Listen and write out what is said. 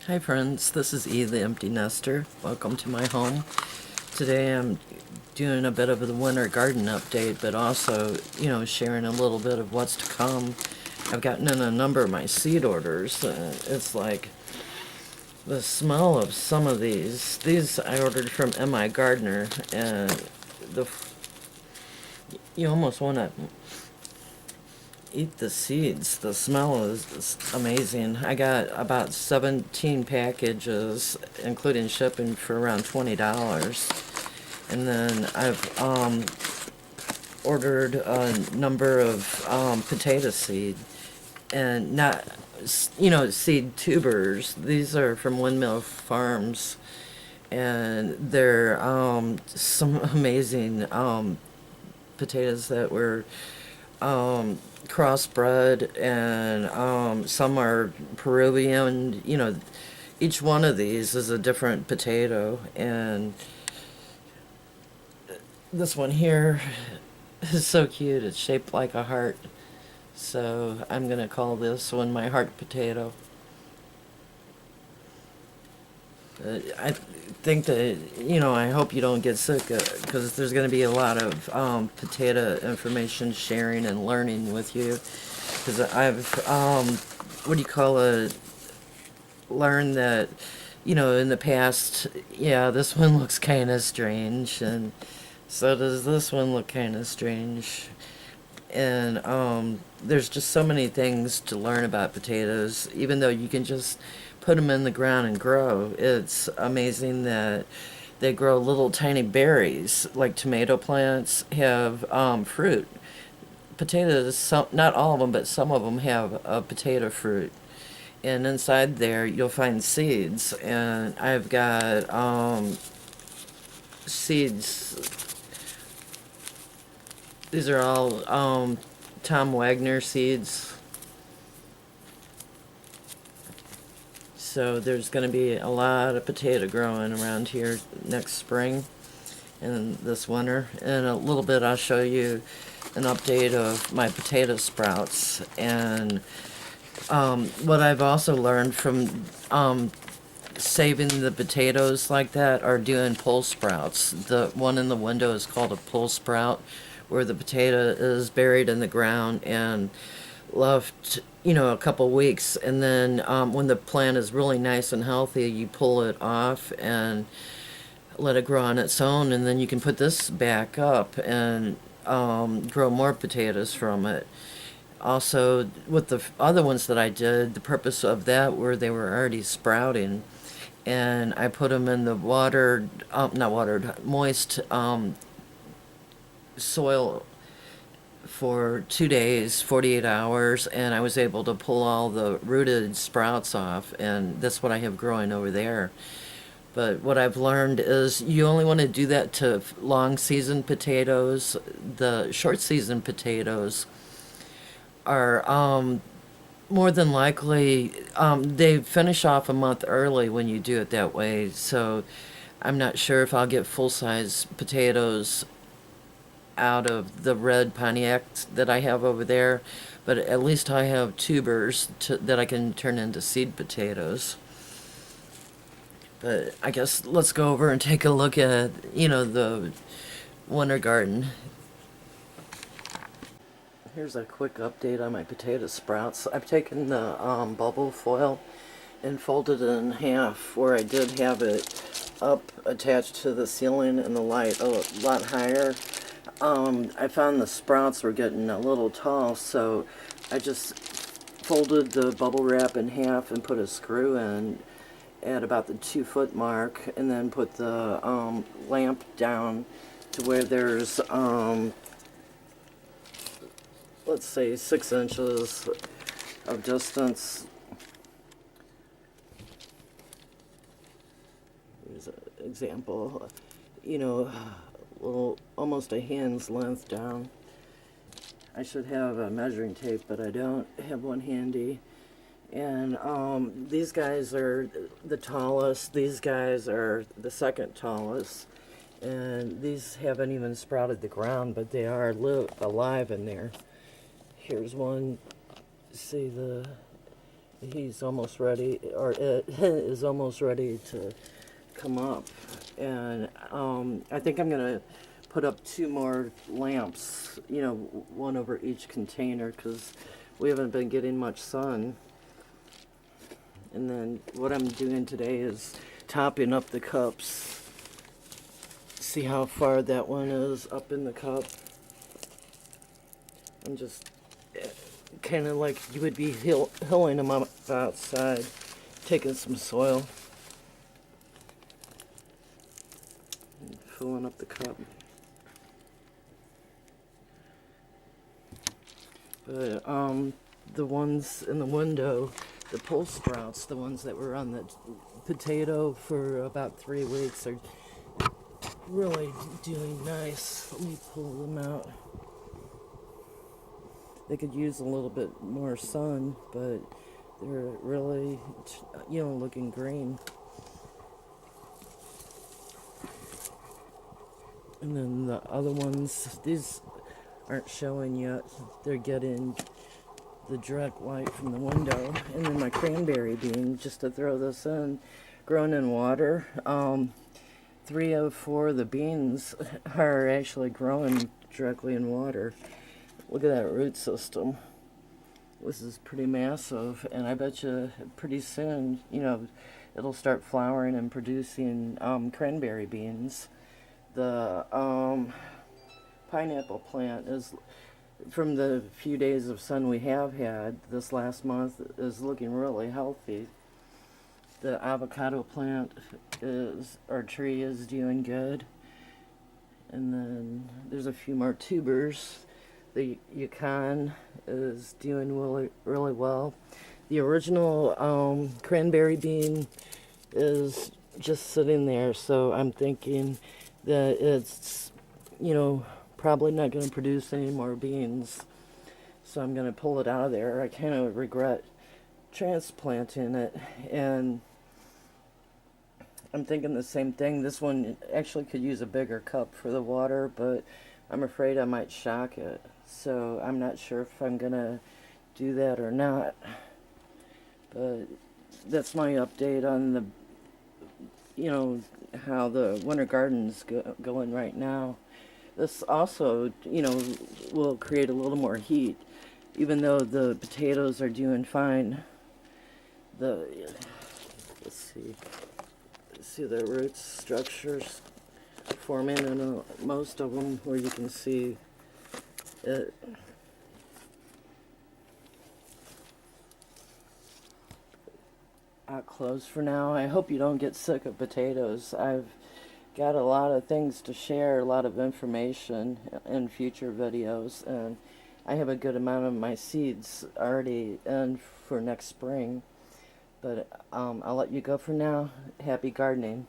Hi friends, this is E, the Empty Nester. Welcome to my home. Today I'm doing a bit of the winter garden update, but also, sharing a little bit of what's to come. I've gotten in a number of my seed orders. It's like the smell of some of these I ordered from M.I. Gardener, and the you almost want to eat the seeds. The smell is amazing. I got about 17 packages, including shipping, for around $20. And then I've ordered a number of potato seed, and not, seed tubers. These are from Windmill Farms, and they're some amazing potatoes that were crossbred, and some are Peruvian. Each one of these is a different potato, and this one here is so cute. It's shaped like a heart, so I'm gonna call this one my heart potato. I think that, I hope you don't get sick, because there's going to be a lot of potato information sharing and learning with you. Because I've, learned that, in the past, yeah, this one looks kind of strange, and so does this one look kind of strange. And there's just so many things to learn about potatoes, even though you can just put them in the ground and grow. It's amazing that they grow little tiny berries, like tomato plants have fruit. Potatoes, not all of them, but some of them have a potato fruit. And inside there, you'll find seeds. And I've got seeds. These are all Tom Wagner seeds. So there's going to be a lot of potato growing around here next spring and this winter. In a little bit I'll show you an update of my potato sprouts. And what I've also learned from saving the potatoes like that are doing pole sprouts. The one in the window is called a pole sprout, where the potato is buried in the ground and left, a couple weeks, and then when the plant is really nice and healthy, you pull it off and let it grow on its own, and then you can put this back up and grow more potatoes from it. Also, with the other ones that I did, the purpose of that were they were already sprouting, and I put them in the watered, not watered, moist soil for 2 days, 48 hours, and I was able to pull all the rooted sprouts off, and that's what I have growing over there. But what I've learned is you only want to do that to long season potatoes. The short season potatoes are more than likely, they finish off a month early when you do it that way, so I'm not sure if I'll get full-size potatoes out of the red Pontiacs that I have over there, but at least I have tubers that I can turn into seed potatoes. But I guess let's go over and take a look at, the winter garden. Here's a quick update on my potato sprouts. I've taken the bubble foil and folded it in half, where I did have it up attached to the ceiling and the light a lot higher. I found the sprouts were getting a little tall, so I just folded the bubble wrap in half and put a screw in at about the 2-foot mark, and then put the lamp down to where there's, let's say, 6 inches of distance. Here's an example, little, almost a hand's length down. I should have a measuring tape, but I don't have one handy. And these guys are the tallest. These guys are the second tallest. And these haven't even sprouted the ground, but they are alive in there. Here's one. See the he's almost ready, or it is almost ready to come up. And I think I'm gonna put up 2 more lamps, you know, one over each container, because we haven't been getting much sun. And then what I'm doing today is topping up the cups. See how far that one is up in the cup. I'm just kind of like you would be hilling them up outside, taking some soil, and filling up the cup. But the ones in the window, the pole sprouts, the ones that were on the potato for about 3 weeks, are really doing nice. Let me pull them out. They could use a little bit more sun, but they're really, you know, looking green. And then the other ones, these aren't showing yet. They're getting the direct light from the window. And then my cranberry bean, just to throw this in, grown in water. 3 of 4 of the beans are actually growing directly in water. Look at that root system. This is pretty massive, and I bet you pretty soon, you know, it'll start flowering and producing cranberry beans. The pineapple plant is, from the few days of sun we have had this last month, is looking really healthy. The avocado plant is, our tree is doing good. And then there's a few more tubers. The yukon is doing really, really well. The original cranberry bean is just sitting there, so I'm thinking that it's, you know, probably not going to produce any more beans. So I'm going to pull it out of there. I kind of regret transplanting it, and I'm thinking the same thing. This one actually could use a bigger cup for the water, but I'm afraid I might shock it. So I'm not sure if I'm gonna do that or not. But that's my update on the, you know, how the winter garden's going right now. This also, you know, will create a little more heat, even though the potatoes are doing fine. Let's see the root structures forming in most of them, where you can see it. Out close for now. I hope you don't get sick of potatoes. I've got a lot of things to share, a lot of information in future videos, and I have a good amount of my seeds already in for next spring. But I'll let you go for now. Happy gardening.